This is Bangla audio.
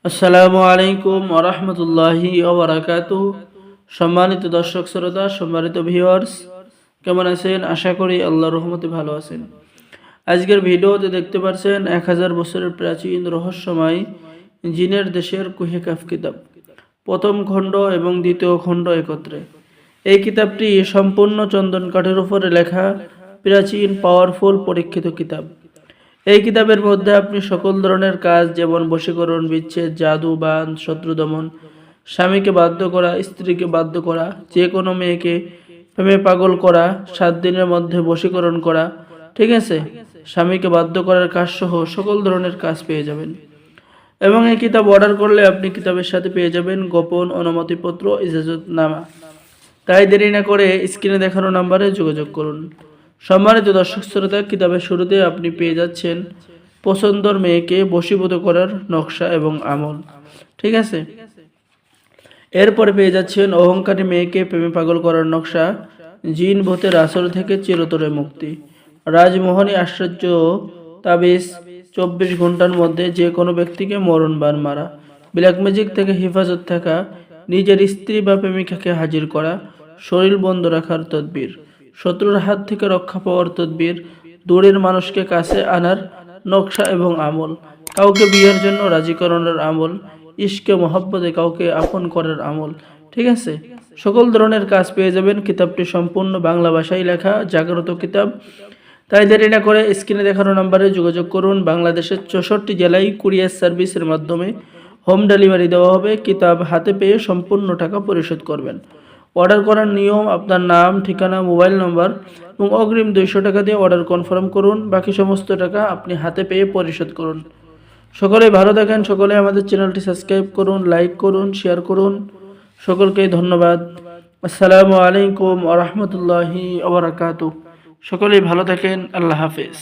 আসসালামু আলাইকুম ওয়া রাহমাতুল্লাহি ওয়া বারাকাতুহু। সম্মানিত দর্শক শ্রোতা, সম্মানিত ভিউয়ার্স, কেমন আছেন? আশা করি আল্লাহর রহমতে ভালো আছেন। আজকের ভিডিওতে দেখতে পাচ্ছেন 1000 বছরের প্রাচীন রহস্যময় জিনের দেশের কুহেকাফ কিতাব, প্রথম খণ্ড এবং দ্বিতীয় খণ্ড একত্রে। এই কিতাবটি সম্পূর্ণ চন্দন কাঠের উপরে লেখা প্রাচীন পাওয়ারফুল পরীক্ষিত কিতাব। এই কিতাবের মধ্যে আপনি সকল ধরনের কাজ, যেমন বশীকরণ, বিচ্ছেদ, জাদু, বান, শত্রু দমন, স্বামীকে বাধ্য করা, স্ত্রীকে বাধ্য করা, যে কোনো মেয়েকে প্রেমে পাগল করা, 7 দিনের মধ্যে বশীকরণ করা, ঠিক আছে, স্বামীকে বাধ্য করার কাজ সহ সকল ধরনের কাজ পেয়ে যাবেন। এবং এই কিতাব অর্ডার করলে আপনি কিতাবের সাথে পেয়ে যাবেন গোপন অনুমতিপত্র, ইজাজতনামা। তাই দেরি না করে স্ক্রিনে দেখানো নাম্বারে যোগাযোগ করুন। সম্মানিত দর্শক শ্রোতা, কিতাবের শুরুতে আপনি পেয়ে যাচ্ছেন পছন্দর মেয়েকে বশীভূত করার নকশা এবং আমল, ঠিক আছে। এরপরে পেয়ে যাচ্ছেন অহংকারী মেয়েকে প্রেমে পাগল করার নকশা, জিন ভূতের আসর থেকে চিরতরে মুক্তি, রাজমোহনী আশ্চর্য তাবিজ, 24 ঘন্টার মধ্যে যে কোনো ব্যক্তিকে মরণবান মারা, ব্ল্যাক ম্যাজিক থেকে হেফাজত থাকা, নিজের স্ত্রী বা প্রেমিকাকে হাজির করা, শরীর বন্ধ রাখার তদবির, শত্রুর হাত থেকে রক্ষা পাওয়ার তদবির, দূরের মানুষকে কাছে আনার নকশা এবং আমল, কাউকে বিয়ের জন্য রাজি করানোর আমল, ইশকে মহব্বতে কাউকে আপন করার আমল, ঠিক আছে। সকল ধরনের কাজ পেয়ে যাবেন। কিতাবটি সম্পূর্ণ বাংলা ভাষায় লেখা জাগ্রত কিতাব। তাই দেরি না করে স্ক্রিনে দেখানো নাম্বারে যোগাযোগ করুন। বাংলাদেশের 64 জেলায় কুরিয়ার সার্ভিসের মাধ্যমে হোম ডেলিভারি দেওয়া হবে। কিতাব হাতে পেয়ে সম্পূর্ণ টাকা পরিশোধ করবেন। অর্ডার করার নিয়ম: আপনার নাম, ঠিকানা, মোবাইল নম্বর এবং অগ্রিম 200 টাকা দিয়ে অর্ডার কনফার্ম করুন। বাকি সমস্ত টাকা আপনি হাতে পেয়ে পরিশোধ করুন। সকলেই ভালো থাকেন। সকলে আমাদের চ্যানেলটি সাবস্ক্রাইব করুন, লাইক করুন, শেয়ার করুন। সকলকেই ধন্যবাদ। আসসালামু আলাইকুম ওয়া রাহমাতুল্লাহি ওয়া বারাকাতুহু। সকলেই ভালো থাকেন। আল্লাহ হাফেজ।